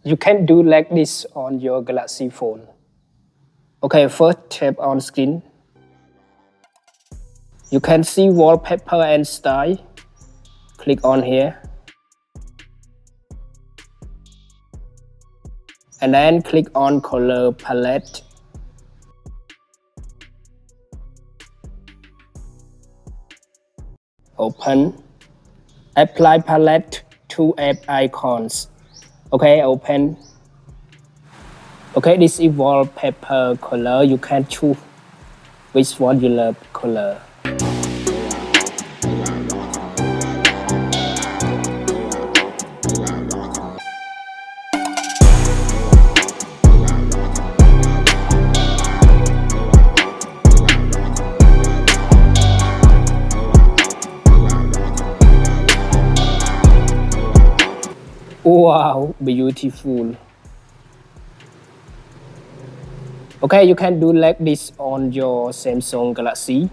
You can do like this on your Galaxy phone. Okay, first tap on screen. You can see wallpaper and style. Click on here. And then click on color palette. Open. Apply palette to app icons. Okay, open. Okay, this is wallpaper color. You can choose which one you love color. Wow, beautiful. Okay, you can do like this on your Samsung Galaxy.